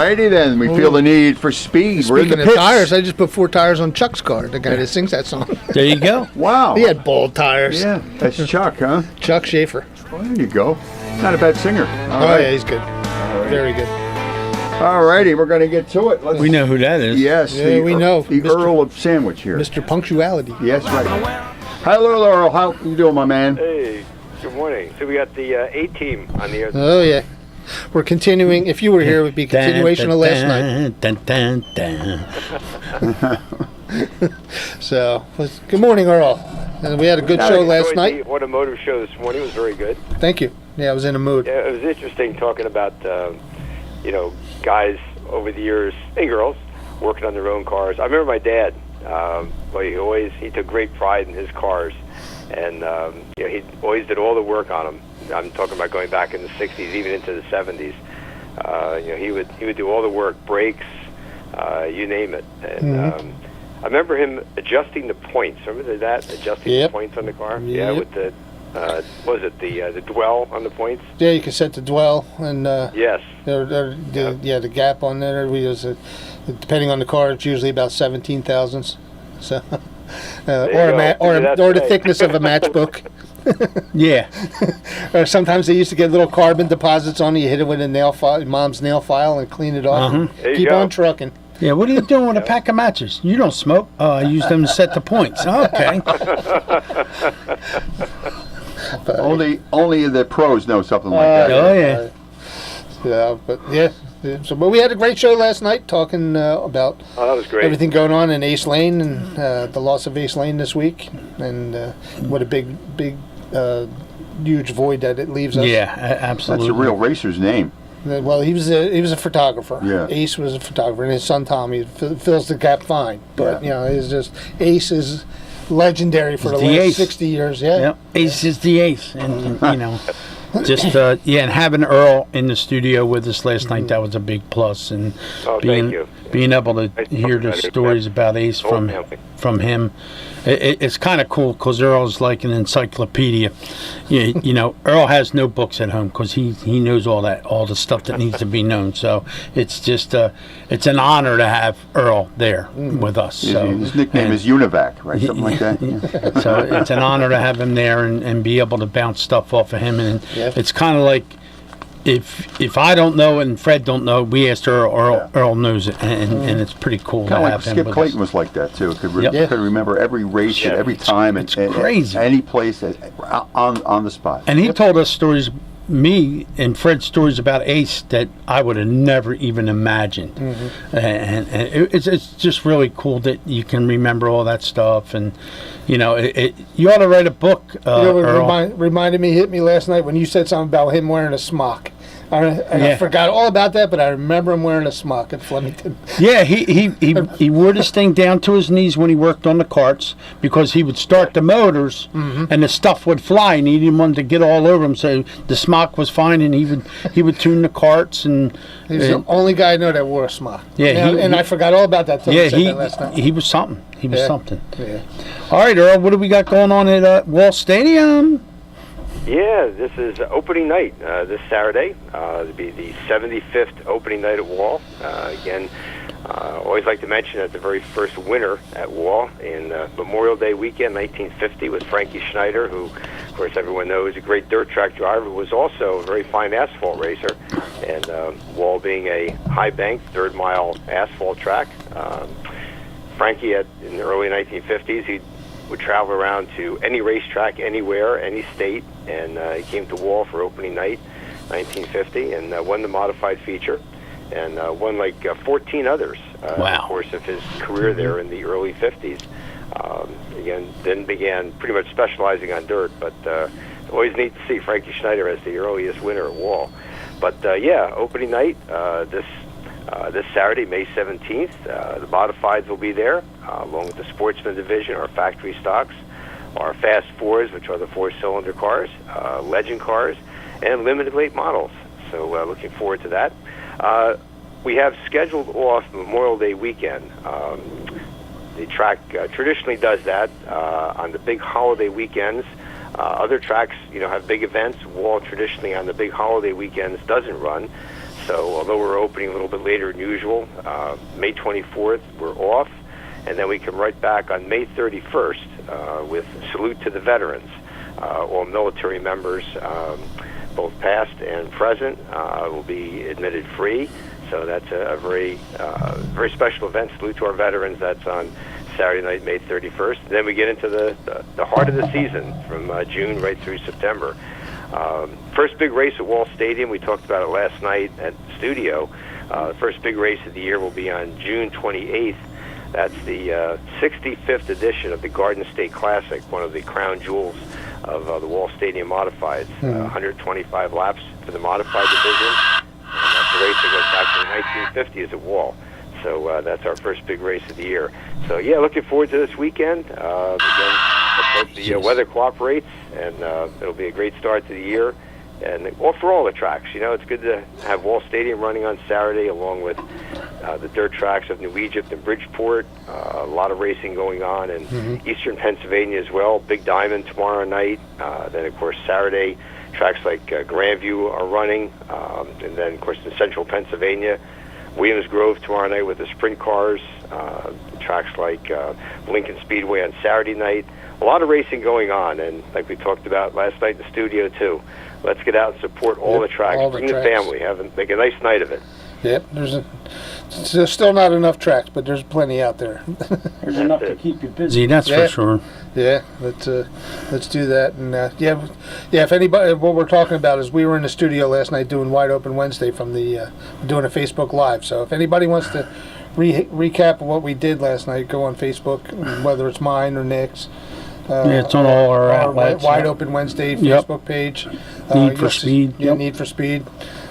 righty then. We feel the need for speed. We're in the Speaking of pits. tires, I just put 4 tires on Chuck's car, the guy that sings that song. There you go. Wow. He had bald tires. Yeah, that's Chuck, huh? Chuck Schaefer. Well, there you go. Not a bad singer. All right. Yeah, he's good. Very good. All righty, we're going to get to it. We know who that is. Yes, Yeah, we know. The Earl of Sandwich here. Mr. Punctuality. Yes, right. Hello, Earl. How you doing, my man? Hey, good morning. So we got the A-team on the air. Oh, yeah. We're continuing. If you were here, it would be a continuation of last night. So, good morning, Earl. And we had a good show last night. The automotive show this morning was very good. Thank you. Yeah, I was in a mood. Yeah, it was interesting talking about, guys over the years, and girls, working on their own cars. I remember my dad. He took great pride in his cars, and he always did all the work on them. I'm talking about going back in the '60s, even into the '70s. He would do all the work, brakes, you name it. And I remember him adjusting the points. Remember that adjusting the points on the car? Yep. Yeah, with the the dwell on the points? Yeah, you can set the dwell and yes. The gap on there. We use depending on the car, it's usually about 17 thousandths. So, or the thickness of a matchbook. Yeah. Or sometimes they used to get little carbon deposits on it. You hit it with a nail file, mom's nail file, and clean it off. Keep on trucking. Yeah, what are you doing with a pack of matches? You don't smoke. Oh, I use them to set the points. Okay. Only the pros know something like that. Oh, yeah. But we had a great show last night talking about that was great. Everything going on in Ace Lane and the loss of Ace Lane this week, and what a big, huge void that it leaves us. Yeah, absolutely. That's a real racer's name. Well, he was a photographer. Yeah. Ace was a photographer, and his son Tommy fills the gap fine. But it's just Ace is legendary for the last 60 years. Yeah. Yep. Ace is the ace, and just and having Earl in the studio with us last night, that was a big plus, and being able to hear the stories about Ace from him, it's kind of cool because Earl's like an encyclopedia. Earl has no books at home because he knows all the stuff that needs to be known. So it's just it's an honor to have Earl there with us. So his nickname is Univac, right? Something like that. Yeah. So it's an honor to have him there and be able to bounce stuff off of him. And it's kind of like if I don't know and Fred don't know, we asked Earl. Earl knows it, and it's pretty cool to have him. Skip with Clayton us. was like that too. Could remember every race at every time and crazy. Any place on the spot. And he told us stories, me and Fred, stories about Ace that I would have never even imagined. And it's just really cool that you can remember all that stuff. And you ought to write a book. Earl. Reminded me, hit me last night when you said something about him wearing a smock. I forgot all about that, but I remember him wearing a smock at Flemington. Yeah, he wore this thing down to his knees when he worked on the carts because he would start the motors and the stuff would fly, and he didn't want to get all over him. So the smock was fine, and he would tune the carts. And he's the only guy I know that wore a smock. Yeah, I forgot all about that. He said that last night. He was something. He was something. Yeah. All right, Earl, what do we got going on at Wall Stadium? Yeah, this is opening night this Saturday. It'll be the 75th opening night at Wall. Again, always like to mention that the very first winner at Wall in Memorial Day weekend, 1950, was Frankie Schneider, who, of course, everyone knows, a great dirt track driver, was also a very fine asphalt racer. And Wall being a high-banked, third-mile asphalt track, Frankie, in the early 1950s, he would travel around to any racetrack, anywhere, any state, and he came to Wall for opening night, 1950, and won the modified feature, and won like 14 others in the course of his career there in the early 50s. Then began pretty much specializing on dirt, but always neat to see Frankie Schneider as the earliest winner at Wall. But opening night this Saturday, May 17th. The modifieds will be there, along with the Sportsman division, our factory stocks, our Fast Fours, which are the four-cylinder cars, legend cars, and limited late models. So looking forward to that. We have scheduled off Memorial Day weekend. The track traditionally does that on the big holiday weekends. Other tracks, have big events. Wall traditionally on the big holiday weekends doesn't run. So although we're opening a little bit later than usual, May 24th we're off, and then we come right back on May 31st with Salute to the Veterans. All military members, both past and present, will be admitted free. So that's a very special event. Salute to our veterans. That's on Saturday night, May 31st. And then we get into the heart of the season from June right through September. First big race at Wall Stadium. We talked about it last night at the studio. The first big race of the year will be on June 28th. That's the 65th edition of the Garden State Classic, one of the crown jewels of the Wall Stadium Modifieds. 125 laps for the Modified division. And that's a race that goes back to the 1950s at Wall. So that's our first big race of the year. So, yeah, looking forward to this weekend. Again, I hope the weather cooperates, and it'll be a great start to the year. And for all the tracks, it's good to have Wall Stadium running on Saturday, along with the dirt tracks of New Egypt and Bridgeport. A lot of racing going on in eastern Pennsylvania as well. Big Diamond tomorrow night. Then, of course, Saturday, tracks like Grandview are running. And then, of course, in central Pennsylvania, Williams Grove tomorrow night with the sprint cars. Tracks like Lincoln Speedway on Saturday night. A lot of racing going on, and like we talked about last night in the studio, too. Let's get out and support all the tracks. Bring the family. Make a nice night of it. Yep, there's still not enough tracks, but there's plenty out there. There's enough to keep you busy, that's for sure. Yeah, let's do that. And yeah, if anybody, what we're talking about is we were in the studio last night doing Wide Open Wednesday from the doing a Facebook Live. So if anybody wants to recap what we did last night, go on Facebook, whether it's mine or Nick's. It's on all our outlets. Wide Open Wednesday Facebook page. Need for Speed. Yeah, Need for Speed.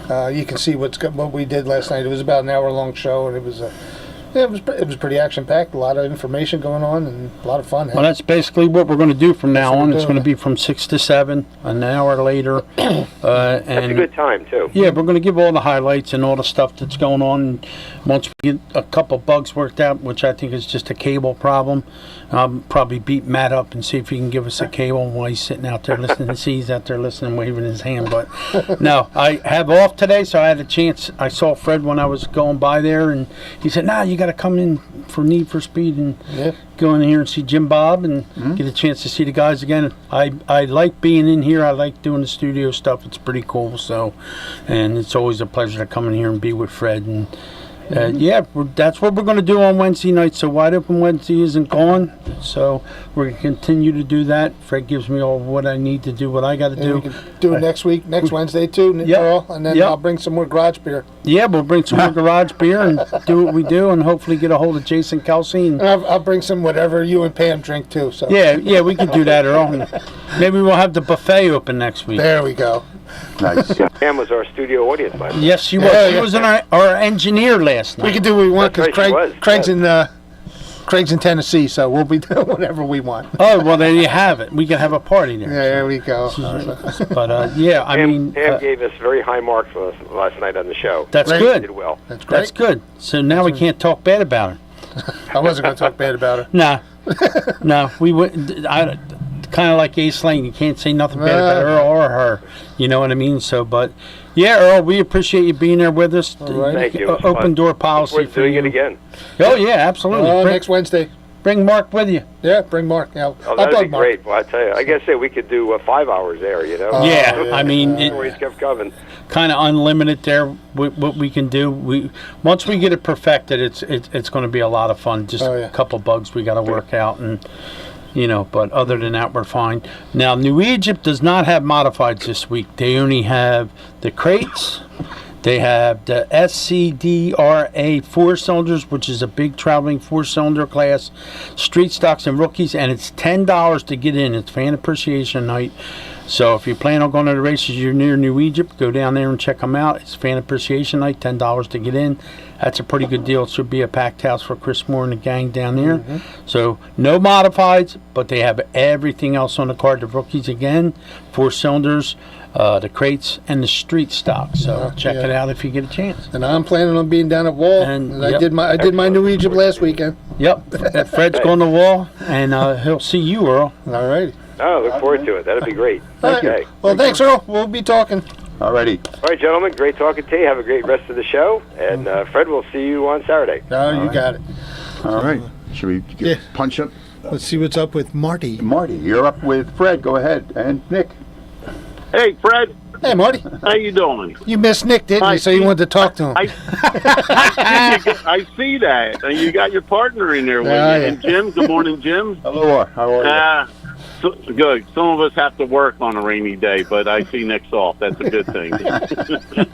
You can see what we did last night. It was about an hour-long show, and it was pretty action-packed. A lot of information going on, and a lot of fun. Well, that's basically what we're going to do from now on. It's going to be from 6 to 7, an hour later. That's a good time, too. Yeah, we're going to give all the highlights and all the stuff that's going on. Once we get a couple bugs worked out, which I think is just a cable problem, I'll probably beat Matt up and see if he can give us a cable while he's sitting out there listening. He's out there listening, waving his hand. But no, I have off today, so I had a chance. I saw Fred when I was going by there, and he said, "Nah, you got to come in for Need for Speed and go in here and see Jim Bob and get a chance to see the guys again." I like being in here. I like doing the studio stuff. It's pretty cool. So, and it's always a pleasure to come in here and be with Fred. And that's what we're going to do on Wednesday night. So Wide Open Wednesday isn't gone. So we're going to continue to do that. Fred gives me all what I need to do, what I got to do. We can do it next Wednesday too, Earl, and then I'll bring some more garage beer. Yeah, we'll bring some more garage beer and do what we do, and hopefully get a hold of Jason Kelsey. And I'll bring some whatever you and Pam drink too. So yeah, we can do that, Earl. And maybe we'll have the buffet open next week. There we go. Nice. Pam was our studio audience last night. Yes, she was. She was our engineer last night. We can do what we want because Craig's in Tennessee, so we'll be doing whatever we want. Oh, well, there you have it. We can have a party there. Yeah, there we go. But Pam gave us very high marks for us last night on the show. That's good. Did well. That's great. That's good. So now we can't talk bad about her. I wasn't going to talk bad about her. No, we would. Kind of like Ace Lane, you can't say nothing bad about Earl or her. You know what I mean? So, but yeah, Earl, we appreciate you being there with us. All right. Thank you. Open door policy for doing it again. Oh yeah, absolutely. Next Wednesday. Bring Mark with you. Yeah, bring Mark. Yeah, that'd be great. Well, I tell you, I guess we could do 5 hours there. I mean, always kept coming. Kind of unlimited there. What we can do. Once we get it perfected, it's going to be a lot of fun. Just a couple bugs we got to work out and. But other than that, we're fine. Now, New Egypt does not have modifieds this week. They only have the crates. They have the SCDRA 4-cylinders, which is a big traveling 4-cylinder class, street stocks and rookies, and it's $10 to get in. It's fan appreciation night. So if you plan on going to the races, you're near New Egypt, go down there and check them out. It's fan appreciation night, $10 to get in. That's a pretty good deal. It should be a packed house for Chris Moore and the gang down there. So no modifieds, but they have everything else on the card. The rookies again, 4-cylinders, the crates, and the street stock. So check it out if you get a chance. And I'm planning on being down at Wall. And I did my New Egypt last weekend. Yep. Fred's going to Wall, and he'll see you, Earl. All right. Oh, look forward to it. That'd be great. Okay. Well, thanks, Earl. We'll be talking. All righty. All right, gentlemen, great talking to you. Have a great rest of the show. And Fred, we'll see you on Saturday. No, you got it. All right. Should we Yeah. punch up? Let's see what's up with Marty. Marty, you're up with Fred. Go ahead. And Nick. Hey, Fred. Hey, Marty. How you doing? You missed Nick, didn't you? So you wanted to talk to him. I see that. And you got your partner in there with you. Yeah. And Jim, good morning, Jim. Hello. How are you? Good. Some of us have to work on a rainy day, but I see Nick's off. That's a good thing.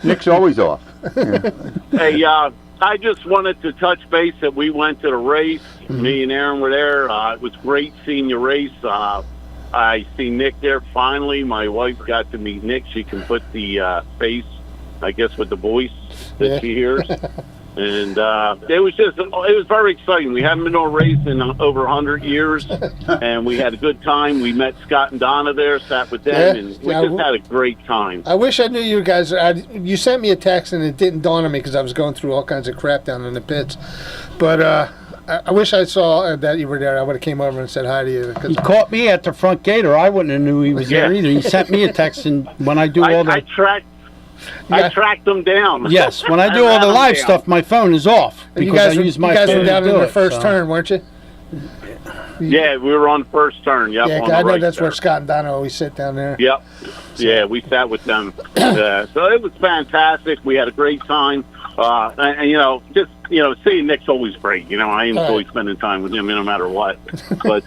Nick's always off. Yeah. Hey, I just wanted to touch base that we went to the race. Me and Aaron were there. It was great seeing you race. I see Nick there finally. My wife got to meet Nick. She can put the face, I guess, with the voice that she hears. And it was very exciting. We hadn't been to a race in over 100 years, and we had a good time. We met Scott and Donna there, sat with them, and we just had a great time. I wish I knew you guys. You sent me a text, and it didn't dawn on me because I was going through all kinds of crap down in the pits. But I wish I saw that you were there. I would have came over and said hi to you. He caught me at the front gate, or I wouldn't have knew he was there either. He sent me a text, and when I do all the... I tracked them down. Yes, when I do all the live stuff, my phone is off because I use my phone to do it. You guys were down in the first turn, weren't you? Yeah, we were on first turn. Yep, yeah, I know that's where Scott and Donna always sit down there. Yep. Yeah, we sat with them. So it was fantastic. We had a great time. And seeing Nick's always great. I enjoy spending time with him no matter what. But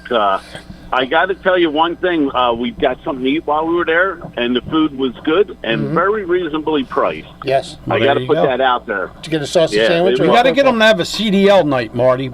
I got to tell you one thing. We got something to eat while we were there, and the food was good and very reasonably priced. Yes. I got to put that out there. Did you get a sausage sandwich? We got to get them to have a CDL night, Marty,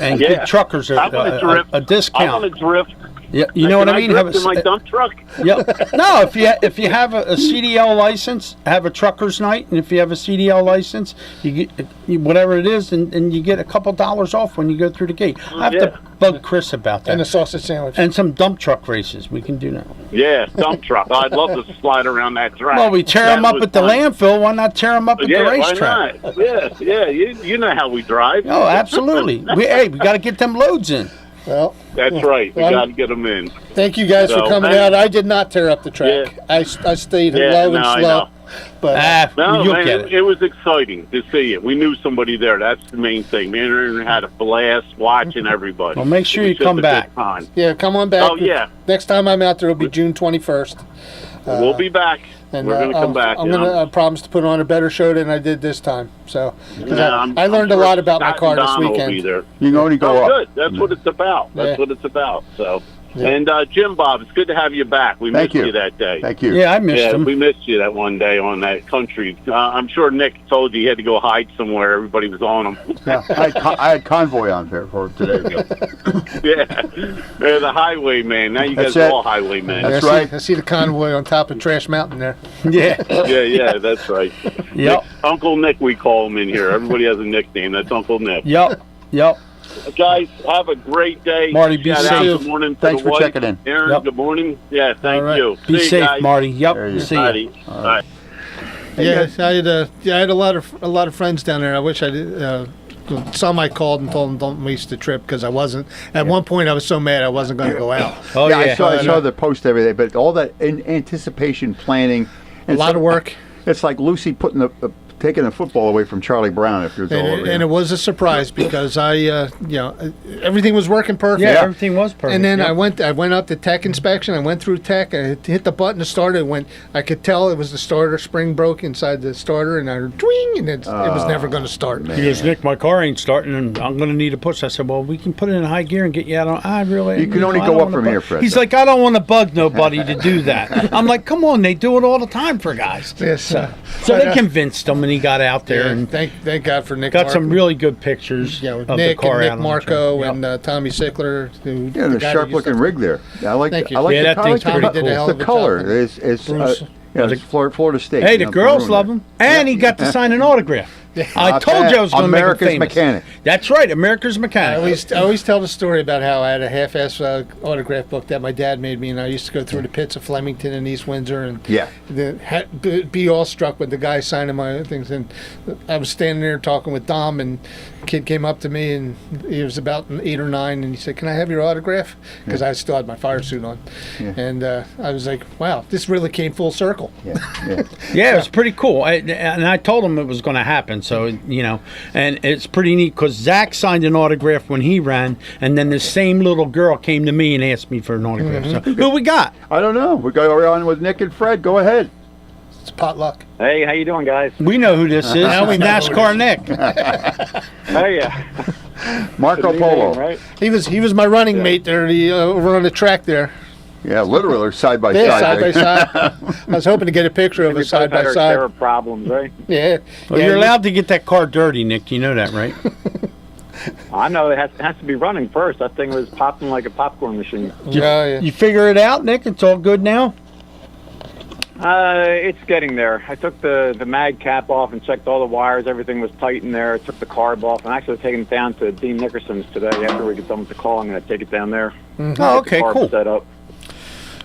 and give truckers a discount. I want to drift. Yeah, you know what I mean. Have in my dump truck. Yeah. No, if you have a CDL license, have a truckers night, and if you have a CDL license, you get whatever it is, and you get a couple dollars off when you go through the gate. I have to bug Chris about that. And a sausage sandwich. And some dump truck races. We can do that. Yeah, dump truck. I'd love to slide around that track. Well, we tear them up at the landfill. Why not tear them up at the racetrack? Why not? Yeah. You know how we drive. Oh, absolutely. we got to get them loads in. Well, that's right. We got to get them in. Thank you guys for coming out. I did not tear up the track. Yeah. I stayed low and slow. But you'll get it. It was exciting to see it. We knew somebody there. That's the main thing. Me and Aaron had a blast watching everybody. Well, make sure you come back. Yeah, come on back. Oh, yeah. Next time I'm out there, it'll be June 21st. We'll be back. And we're going to come back. I'm going to promise to put on a better show than I did this time. So, I learned a lot about my car this weekend. You can only go up. Good. That's what it's about. That's what it's about. So. Yeah. And Jim Bob, it's good to have you back. We missed you that day. Thank you. Yeah, I missed him. We missed you that one day on that country. I'm sure Nick told you he had to go hide somewhere. Everybody was on him. Yeah, I had convoy on there for today. The highwayman. Now you guys are all highwaymen. That's right. I see the convoy on top of Trash Mountain there. Yeah. Yeah, that's right. Yep. Uncle Nick, we call him in here. Everybody has a nickname. That's Uncle Nick. Yep. Guys, have a great day. Marty, be safe. Good morning to Thanks the for wife. checking in. Aaron, good morning. Yeah, thank you. Be safe, guys. Marty. Yep. See you. All right. Yeah, I had a lot of friends down there. I wish I did. Some I called and told them don't waste the trip because I wasn't. At one point, I was so mad I wasn't going to go out. Oh yeah, I saw the post every day, but all that in anticipation planning. A lot of work. It's like Lucy putting taking the football away from Charlie Brown if you're and it was a surprise because everything was working perfect. Yeah, everything was perfect. And then I went up to tech inspection. I went through tech. I hit the button to start it. I could tell it was the starter spring broke inside the starter, and I heard twing, and it was never going to start. He goes, Nick, my car ain't starting, and I'm going to need a push. I said, well, we can put it in high gear and get you out on. You can only go up from here, Fred. He's like, I don't want to bug nobody to do that. I'm like, come on, they do it all the time for guys. Yes. So they convinced him, and he got out there. And thank God for Nick. Got some really good pictures of Nick the car and out Nick Marco and Tommy Sickler. The sharp looking rig there. I like Thank you. I like that thing's pretty cool. The color is it's Florida State. Hey, the girls love him, and he got to sign an autograph. I Not told bad. you I was going to make him America's famous. Mechanic. That's right, America's Mechanic. I always tell the story about how I had a half-ass autograph book that my dad made me, and I used to go through the pits of Flemington and East Windsor, and Yeah. be all struck with the guy signing my things. And I was standing there talking with Dom, and a kid came up to me, and he was about 8 or 9, and he said, "Can I have your autograph?" Because I still had my fire suit on, and I was like, "Wow, this really came full circle." Yeah. Yeah. Yeah, it was pretty cool. And I told him it was going to happen. So, and it's pretty neat because Zach signed an autograph when he ran, and then the same little girl came to me and asked me for an autograph. So, who we got? I don't know. We go on with Nick and Fred. Go ahead. It's potluck. Hey, how you doing, guys? We know who this is. Now we know who NASCAR it Nick. Oh yeah, Marco Good Polo. name, right? He was my running mate there, over on the track there. Yeah, literally side by Yeah, side. side by side. I was hoping to get a picture of We us side both had by our side. share of problems, right? Yeah. Well, Yeah, you're allowed to get that car dirty, Nick. You know that, right? I know it has to be running first. That thing was popping like a popcorn machine. Yeah. You figure it out, Nick? It's all good now? It's getting there. I took the mag cap off and checked all the wires. Everything was tight in there. I took the carb off. I'm actually taking it down to Dean Nickerson's today. After we get done with the call, I'm going to take it down there. Oh, okay, The carb cool. set up.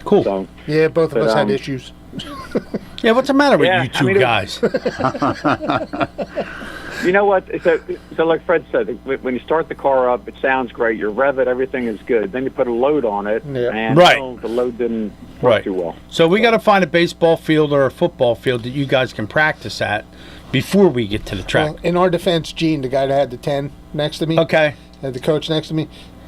Cool. So, Yeah, both of But, us had um, issues. Yeah, what's the matter with Yeah, you I two mean, guys? you know what? So like Fred said, when you start the car up, it sounds great. You rev it, everything is good. Then you put a load on it, Yeah. and Right. the load didn't work Right. too well. So we got to find a baseball field or a football field that you guys can practice at before we get to the track. Well, in our defense, Gene, the guy that had the 10 next to me, Okay. had the coach next to me,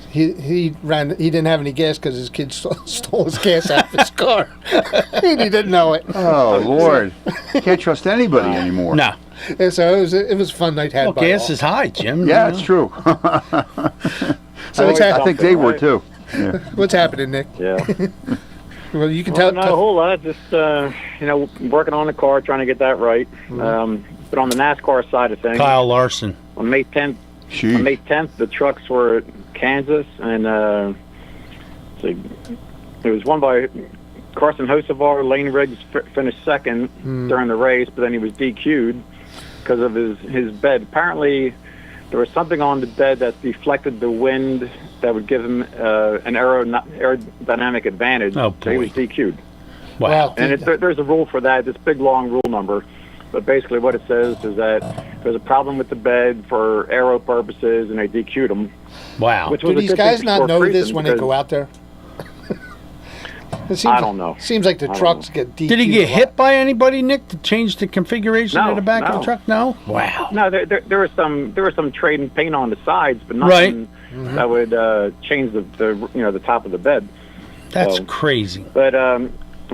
he ran. He didn't have any gas because his kid stole his gas out of his car, and he didn't know it. Oh, Lord. Can't trust anybody anymore. No. And so it was a fun night had Well, by gas all. is high, Jim. Yeah, you it's know. true. So what's, I think they were, too. Yeah. what's happening, Nick? Yeah. Well, you can Well, tell. not a whole lot. Just working on the car, trying to get that right. But on the NASCAR side of things, Kyle Larson. on May 10th, Sheesh. the trucks were at Kansas, and it was won by Carson Hocevar. Lane Riggs finished second during the race, but then he was DQ'd because of his bed. Apparently, there was something on the bed that deflected the wind that would give him an aerodynamic advantage. Oh, So he boy. was DQ'd. Wow. And there's a rule for that, this big, long rule number. But basically what it says is that there's a problem with the bed for aero purposes, and they DQ'd him. Wow. Which Do was a these good guys thing not for know Friesen, this when they because- go out there? It seems I don't know. Seems like the I don't trucks know. get DQ'd. Did he get a lot. hit by anybody, Nick, to change the configuration No, of the back of the no. truck? No. Wow. No, there was some trade and paint on the sides, but nothing that would change the top of the bed. That's So- crazy. But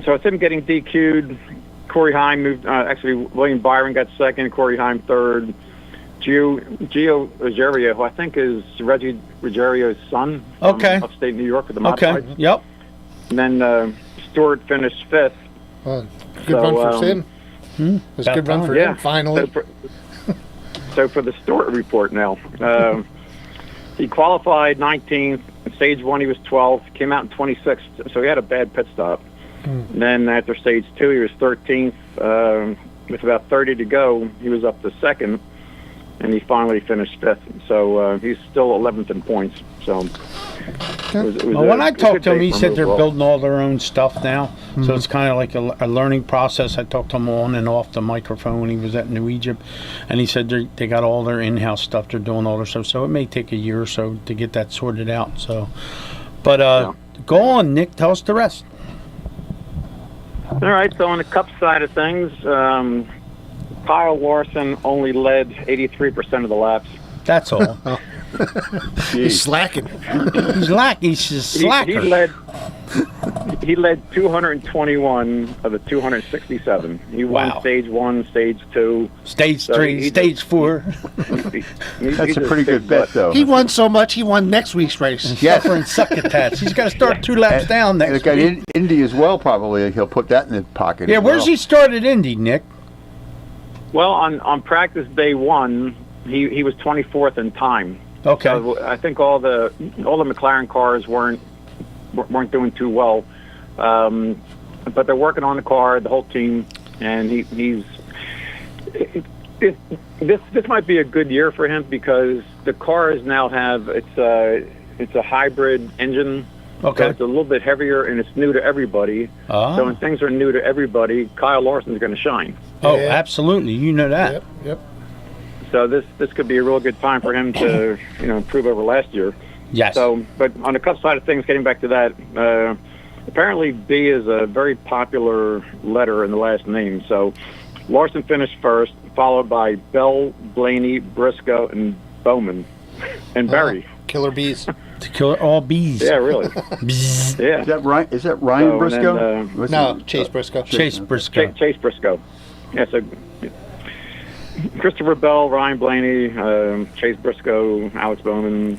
so it's him getting DQ'd. Corey Heim moved. Actually, William Byron got second. Corey Heim third. Gio Ruggiero, who I think is Reggie Ruggiero's son. From Okay. Upstate New York with the Okay. modifieds. Yep. And then Stewart finished fifth. Good So, run for him. It was a about good run time. for Yeah. him, finally. So for the Stewart report now, he qualified 19th. Stage 1, he was 12th. Came out in 26th, so he had a bad pit stop. And then after stage 2, he was 13th. With about 30 to go, he was up to second, and he finally finished fifth. So he's still 11th in points. So it was Well, when I talked to him, day he for said they're overall. building all their own stuff now. So it's kind of like a learning process. I talked to him on and off the microphone when he was at New Egypt. And he said they got all their in-house stuff. They're doing all their stuff. So it may take a year or so to get that sorted out. So, but go on, Nick. Tell us the rest. All right, so on the Cup side of things, Kyle Larson only led 83% of the laps. That's all. He's slacking. He's a slacker. He led 221 of the 267. He won Wow. stage 1, stage 2. Stage So 3, he stage 4. That's a pretty good bet, though. He won so much, he won next week's race. Yes. Suffering succotash. He's got to start 2 laps down And next got week. Indy as well, probably. He'll put that in the pocket. Yeah, as where's well. he start at Indy, Nick? Well, on practice day 1, he was 24th in time. Okay. So I think all the McLaren cars weren't doing too well, but they're working on the car, the whole team, and he's This might be a good year for him because the cars now have it's a hybrid engine. Okay. So it's a little bit heavier and it's new to everybody. So when things are new to everybody, Kyle Larson's going to shine. Oh, absolutely. You know that. Yep. So this could be a real good time for him to improve over last year. Yes. So, but on the Cup side of things, getting back to that, apparently B is a very popular letter in the last name. So Larson finished first, followed by Bell, Blaney, Briscoe, and Bowman, and Berry. Killer bees. To kill all bees. Yeah, really. Bzzz. Yeah. Is that Ryan Briscoe? Then, No, Chase Briscoe. Chase Briscoe. Chase Briscoe. Yeah, so Christopher Bell, Ryan Blaney, Chase Briscoe, Alex Bowman,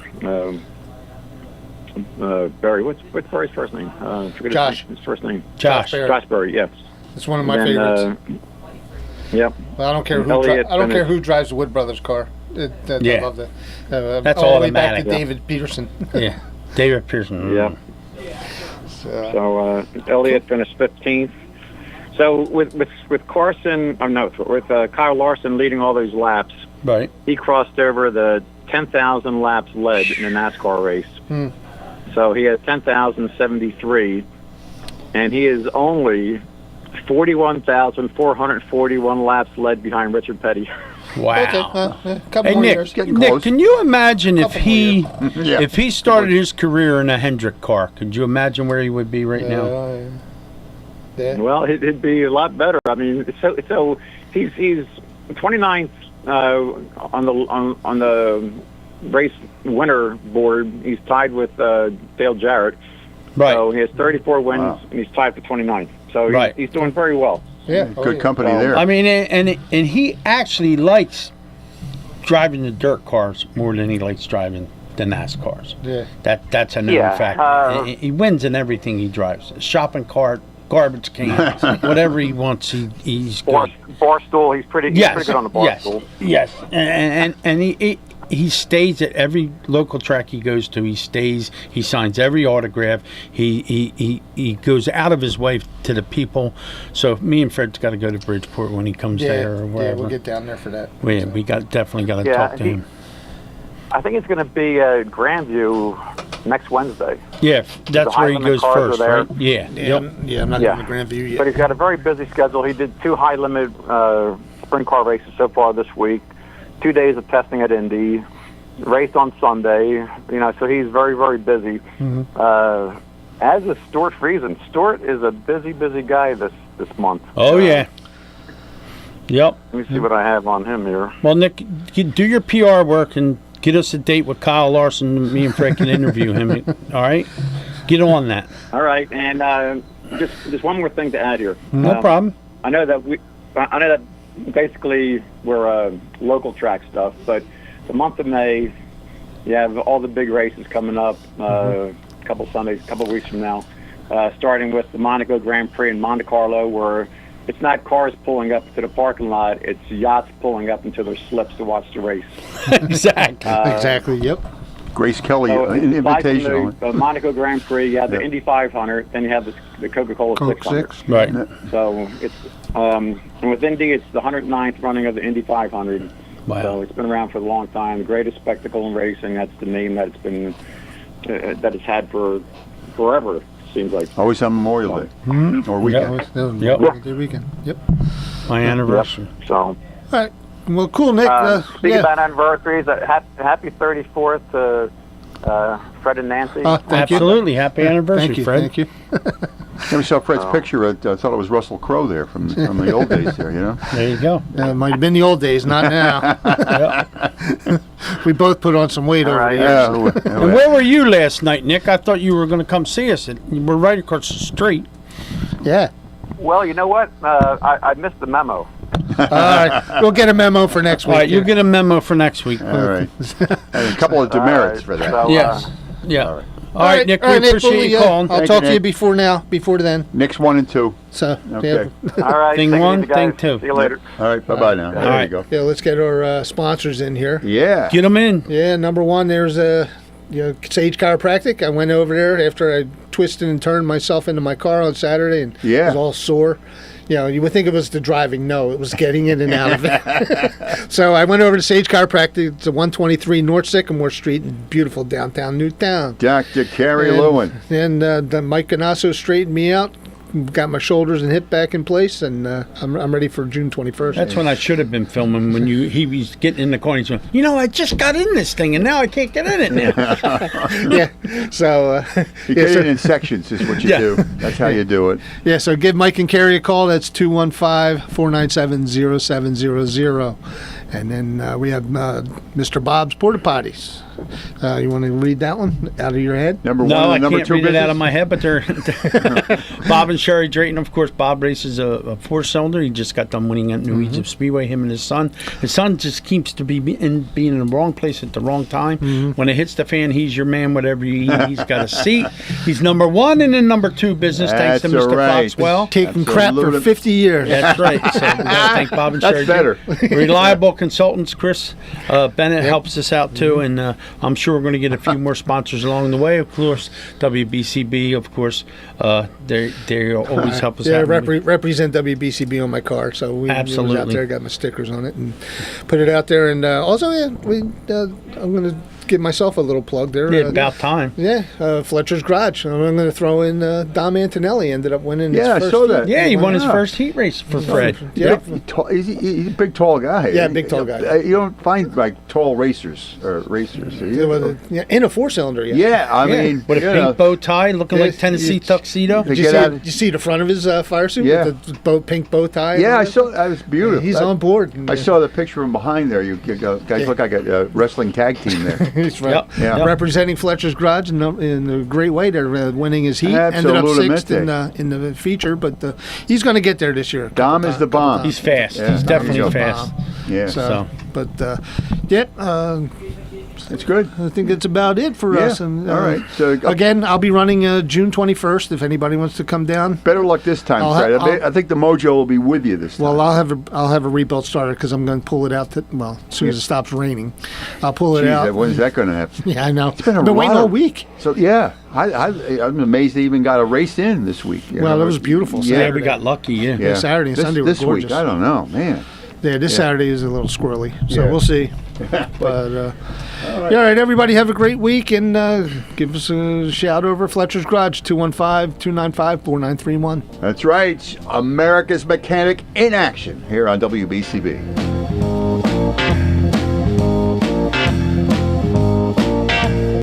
Berry. What's Berry's first name? Forget Josh. His first name. Josh. Berry. Josh Berry. Yes. It's one of my favorites. Yep. Well, I don't care who. Elliott I don't care finished- who drives the Wood Brothers car. Yeah. I love that. That's all the way back to automatic. David Peterson. Yeah. David Pearson. Yeah. So Elliott finished 15th. So with Carson, with Kyle Larson leading all those laps, Right. he crossed over the 10,000 laps led in a NASCAR race. So he has 10,073, and he is only 41,441 laps led behind Richard Petty. Wow. Okay, a couple Hey more Nick, years. Getting Nick, close. can you imagine if Couple he Yeah. if he started his career in a Hendrick car? Could you imagine where he would be right now? Yeah. Well, it'd be a lot better. I mean, so he's 29th on the race winner board. He's tied with Dale Jarrett. Right. So he has 34 wins, Wow. and he's tied for 29th. So Right. he's doing very well. Yeah. Good company there. I mean, and he actually likes driving the dirt cars more than he likes driving the NASCARs. Yeah. That's a known Yeah, fact. He wins in everything he drives. Shopping cart, garbage cans, whatever he wants, he's good. Barstool, he's pretty good on the yes, Barstool. yes, and he stays at every local track he goes to. He stays. He signs every autograph. He goes out of his way to the people. So me and Fred's got to go to Bridgeport when he comes there or wherever. we'll get down there for that. We definitely got to Yeah, talk to him. I think it's going to be at Grandview next Wednesday. Yeah, that's where he high-limit goes cars are first, there. right? Yeah. Yep. I'm not Yeah. going to Grandview yet. But he's got a very busy schedule. He did 2 high-limit sprint car races so far this week, 2 days of testing at Indy, raced on Sunday. So he's very, very busy. As is Stuart Friesen. Stuart is a busy guy this month. Oh yeah. Yep. Let me see what I have on him here. Well, Nick, do your PR work and get us a date with Kyle Larson. Me and Fred can interview him. All right, get on that. All right, and just one more thing to add here. No problem. I know that basically we're local track stuff, but the month of May, you have all the big races coming up. A couple Sundays, a couple weeks from now, starting with the Monaco Grand Prix in Monte Carlo, where it's not cars pulling up to the parking lot; it's yachts pulling up into their slips to watch the race. Exactly. Exactly. Yep. Grace Kelly, So an aside from invitational. the Monaco Grand Prix, you have the Yep. Indy 500, then you have the Coca-Cola Coke 600. 6. Right. So it's and with Indy, it's the 109th running of the Indy 500. Wow. So it's been around for a long time. The greatest spectacle in racing. That's the name that it's been that it's had for forever. Seems like. Always on Memorial Day or weekend. Yep. Good weekend. Yep. My anniversary. So All right. Well, cool, Nick. speaking about anniversaries, happy 34th to Fred and Nancy. Thank you. Absolutely. Happy anniversary, Thank you. Fred. Thank you. Never saw Fred's picture. I thought it was Russell Crowe there from the old days there, There you go. It might have been the old days, not now. Yep. We both put on some weight over right. the years. Yeah. And where were you last night, Nick? I thought you were going to come see us. We're right across the street. Yeah. Well, you know what? I missed the memo. All right. We'll get a memo for next All week. right, you'll get a memo for next week. All right. And a couple of demerits for that. So, Yes. Yeah. All right. All right, Nick, we Nick, appreciate you calling. I'll Thank talk you, to you Nick. before then. Nick's 1 and 2. So, Okay. all right. Thing take it one, easy, guys. thing two. See you later. All right. Bye-bye now. There right. you go. yeah, let's get our sponsors in here. Yeah. Get them in. Yeah, number one, there's Sage Chiropractic. I went over there after I twisted and turned myself into my car on Saturday and Yeah. was all sore. you would think it was the driving. No, it was getting in and out of it. So I went over to Sage Chiropractic. It's 123 North Sycamore Street in beautiful downtown Newtown. Dr. Carrie Lewin. And Mike Ganasso straightened me out. Got my shoulders and hip back in place, and I'm ready for June 21st. That's when I should have been filming, when he was getting in the corner. He's going, I just got in this thing, and now I can't get in it now. Yeah, so... you get it in sections is what you do. That's how you do it. Yeah, so give Mike and Carrie a call. That's 215-497-0700. And then we have Mr. Bob's Porta Potties. You want to read that one out of your head? Number no, one I and number can't two read business? it out of my head, but they're Bob and Sherry Drayton. Of course, Bob races a four-cylinder. He just got done winning at New Egypt Speedway, him and his son. His son just keeps to being in the wrong place at the wrong time. When it hits the fan, he's your man, whatever you eat. He's got a seat. He's number one in the number two business, thanks to Mr. Right. Foxwell. Taking crap for 50 years. That's right. So we got to thank Bob and Sherry. That's better. Reliable consultants. Chris Bennett helps us out too, and I'm sure we're going to get a few more sponsors along the way. Of course, WBCB. Of course, they always help us out. Represent WBCB on my car, so we was out there, got my stickers on it, and put it out there. And also, I'm going to give myself a little plug there. About time. Yeah, Fletcher's Garage. I'm going to throw in Dom Antonelli. Ended up winning. Yeah, his I first saw that. heat. Yeah, he won his first heat race for Fred. Yeah, He's a big, tall guy. Yeah, big, tall guy. You don't find like tall racers. Yeah, in a four-cylinder. Yeah. Yeah, I mean, with a pink bow tie, looking like Tennessee tuxedo. Did you see the front of his fire suit with the pink bow tie? Yeah, I saw. That was beautiful. He's on board. I saw the picture from behind there. You guys look like a wrestling tag team there. He's right. Yeah. Representing Fletcher's Garage in a great way. They're winning his heat. Absolutely. Ended up sixth in the feature, but he's going to get there this year. Dom is the bomb. He's fast. Yeah, He's definitely fast. Yeah. So. But it's good. I think that's about it for us. And, all right. So again, I'll be running June 21st. If anybody wants to come down, better luck this time, Fred. I think the mojo will be with you this time. Well, I'll have a rebuild starter because I'm going to pull it out. As soon as it stops raining, I'll pull it out. When's that going to happen? Yeah, I know. It's been waiting all week. So yeah, I'm amazed they even got a race in this week. Well, it was beautiful. Yeah, we got lucky. Yeah. Saturday and Sunday were this gorgeous. Week, I don't know, man. Yeah, this Saturday is a little squirrely, so we'll see. But all right, everybody have a great week, and give us a shout over Fletcher's Garage, 215-295-4931. That's right, America's Mechanic in action here on WBCB.